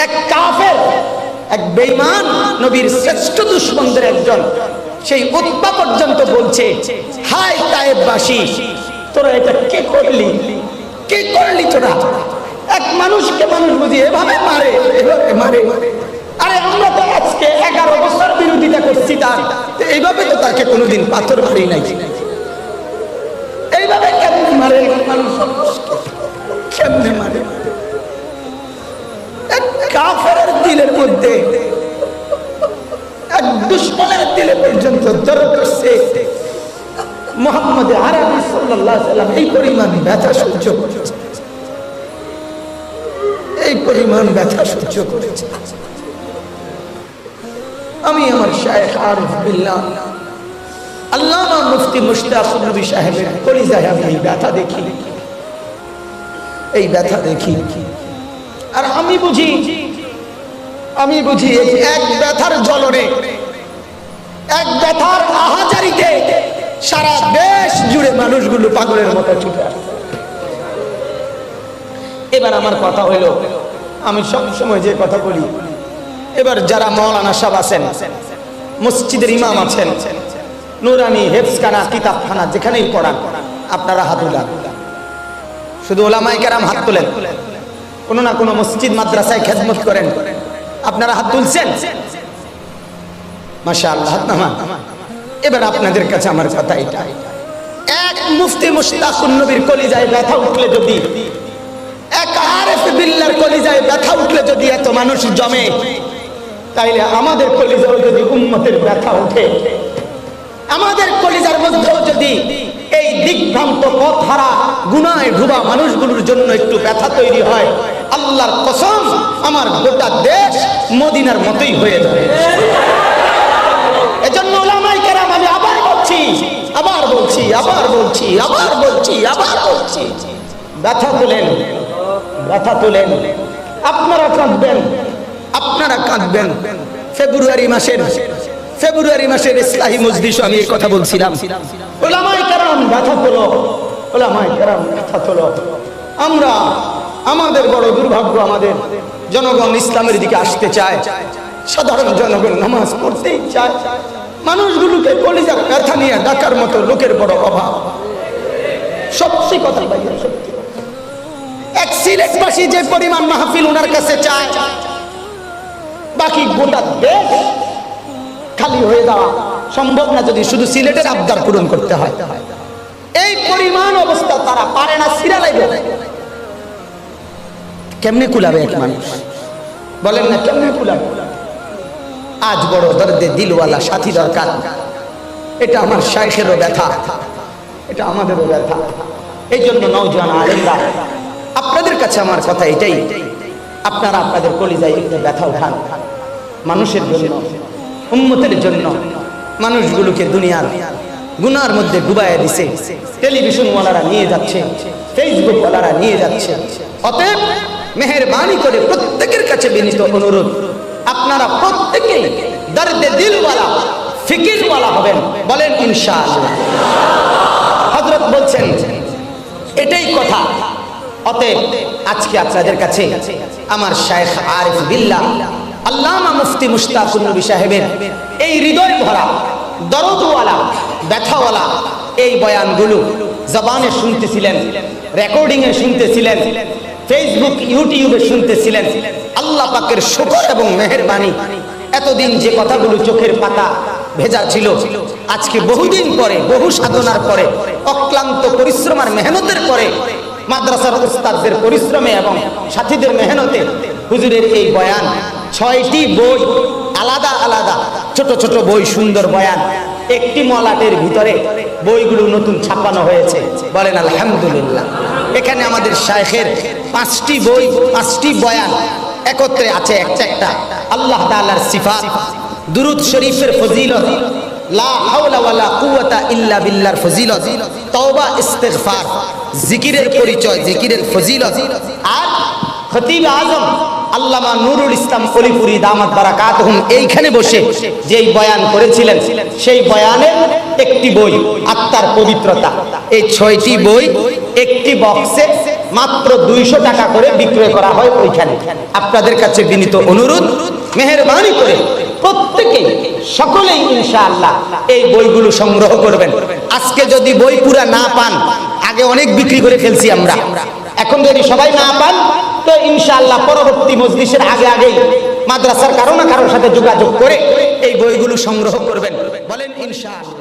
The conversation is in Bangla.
এক কাফের, এক বেঈমান, নবীর শ্রেষ্ঠ দুশমনদের একজন, সেই উতবা পর্যন্ত বলছে, হায় তায়েববাসী, তোরা এটা কে করলি, কে করলি তোরা? এক মানুষকে মানুষ বুঝি এভাবে মারে, এভাবে মারে। আরে আমরা তো আজকে 11 বছর বিরোধিতা করছি তার, এইভাবে তো তাকে কোনোদিন পাথর মারি নাই। এইভাবে কেমনে মারে মানুষ, কেমনে মারে? এক কাফেরের দিলের মধ্যে, এক দুশমনের দিলে পর্যন্ত দরদ করছে। মুহাম্মদ আরবি সাল্লাল্লাহু আলাইহি সাল্লাম এই পরিমাণ ব্যথা সহ্য করেছে, এই পরিমাণ ব্যথা সহ্য করেছে। আমি আমার শায়েখ আরিফ বিল্লাহ আল্লামা মুফতি মুশতাকুর নবী সাহেবের কলিজায় আমি এই ব্যথা দেখি, এই ব্যথা দেখি। আর আমি বুঝি এই এক ব্যথার জ্বলনে, এক ব্যথার আহাজারিতে সারা দেশ জুড়ে মানুষগুলো পাগলের মতো ছুটে আসছে। এবার আমার কথা হইল, আমি সব সময় যে কথা বলি, এবার যারা মাওলানা সাহেব আছেন, মসজিদের ইমাম আছেন, নুরানি হেফজখানা কিতাবখানা যেখানেই পড়ান, আপনারা হাত উঠান। শুধু ওলামায়ে কেরাম হাত তোলেন, কোনো না কোনো মসজিদ মাদ্রাসায় খেদমত করেন, আপনারা হাত তুলছেন, মাশাআল্লাহ, হাত নামান। এবার আপনাদের কাছে আমার কথা এটা, এক মুফতি মুশতাকুর নবীর কলিজায় ব্যথা উঠলে যদি, এক আরিফ বিল্লাহর কলিজায় ব্যথা উঠলে যদি এত মানুষ জমে, তাইলে আমাদের কলিজায় যদি উম্মতের ব্যথা ওঠে, আমাদের কলিজার মধ্যেও যদি এই দিকভ্রান্ত পথহারা গুনাহে ডুবা মানুষগুলোর জন্য একটু ব্যথা তৈরি হয়, আল্লাহর কসম আমার গোটা দেশ মদিনার মতোই হয়ে যাবে। এজন্য ওলামায়ে কেরাম, আমি আবার বলছি, ব্যথা তোলেন, ব্যথা তোলেন। আপনারা কাঁদবেন। ফেব্রুয়ারি মাসের ইসলাহি মজলিসে আমি এই কথা বলছিলাম, ওলামায়ে কেরাম ব্যথা তোলো। আমরা, আমাদের বড় দুর্ভাগ্য, আমাদের জনগণ ইসলামের দিকে আসতে চায়, সাধারণ জনগণ নামাজ পড়তেই চায়, মানুষগুলোকে কলিজার ব্যথা নিয়ে ডাকার মতো লোকের বড় অভাব। সত্যি কথা ভাইয়া, সত্যি। এক সিলেটবাসী যে পরিমাণ মাহফিল ওনার কাছে চায়, বাকি গোটা দেশ খালি হয়ে যাওয়া সম্ভব না যদি শুধু সিলেটের আবদার পূরণ করতে হয়। এই পরিমাণ অবস্থা তারা পারে না, সিরা লাগবে। কেমনে কুলাবে এক মানুষ, বলেন না, কেমনে কুলাবে? আজ বড় দর্দে দিলওয়ালা সাথী দরকার। এটা আমার শাইখেরও ব্যথা, এটা আমাদেরও ব্যথা। এই জন্য নওজোয়ান আলেমরা, আপনাদের কাছে আমার কথা এটাই, আপনারা আপনাদের কলিজায় একটু ব্যথা উঠান মানুষের জন্য, উম্মতের জন্য। মানুষগুলোকে দুনিয়ার গুনার মধ্যে ডুবাইয়া দিছে, টেলিভিশন ওয়ালারা নিয়ে যাচ্ছে, ফেসবুক ওয়ালারা নিয়ে যাচ্ছে। অতএব মেহেরবানি করে প্রত্যেকের কাছে বিনীত অনুরোধ, আপনারা প্রত্যেকেই দর্দে দিলওয়ালা, ফিকিরওয়ালা হবেন, বলেন ইনশাআল্লাহ। হযরত বলছেন এটাই কথা। অতএব আজকে আপনাদের কাছে আমার শায়েখ আরিফ বিল্লাহ আল্লামা মুফতি মুশতাকুর নবী সাহেবের এই হৃদয় ভরা, দরদওয়ালা, ব্যথাওয়ালা এই বয়ানগুলো জবানে শুনতেছিলেন, রেকর্ডিংয়ে শুনতেছিলেন, ফেসবুক ইউটিউবে শুনতেছিলেন। আল্লাহ পাকের শুকর এবং মেহেরবানি, এতদিন যে কথাগুলো চোখের পাতা ভেজা ছিল, আজকে বহুদিন পরে, বহু সাধনার পরে, অক্লান্ত পরিশ্রম আর মেহনতের পরে, মাদ্রাসার উস্তাদদের পরিশ্রমে এবং সাথীদের মেহনতে হুজুরের এই বয়ান, 6টি বই, আলাদা আলাদা ছোট ছোট বই, সুন্দর বয়ান, একটি মলাটের ভিতরে বইগুলো নতুন ছাপানো হয়েছে, বলেন আলহামদুলিল্লাহ। এখানে আমাদের শায়েখের 5টি বই, 5টি বয়ান একত্রে আছে, একটা আল্লাহ তাআলার সিফাত, দুরূদ শরীফের ফজিলত, লা হাওলা ওয়ালা কুওয়াতা ইল্লা বিল্লাহর ফজিলত, তওবা ইস্তিগফার, জিকিরের পরিচয়, জিকিরের ফজিলত। আর খতিব আজম আল্লামা নুরুল ইসলাম কলিপুরি দামাত বারাকাতুহুম এইখানে বসে যেই বয়ান করেছিলেন, সেই বয়ানের একটি বই, আত্মার পবিত্রতা। এই 6টি বই একটি বক্সে মাত্র 200 টাকা করে বিক্রয় করা হয় ওইখানে। আপনাদের কাছে বিনীত অনুরোধ, মেহেরবানি করে প্রত্যেকে সকলেই ইনশাআল্লাহ এই বইগুলো সংগ্রহ করবেন। আজকে যদি বই পুরা না পান, আগে অনেক বিক্রি করে ফেলছি আমরা, এখন যদি সবাই না পান তো ইনশাআল্লাহ পরবর্তী মজলিসের আগে আগেই মাদ্রাসার কারো না কারোর সাথে যোগাযোগ করে এই বইগুলো সংগ্রহ করবেন, বলেন ইনশাআল্লাহ।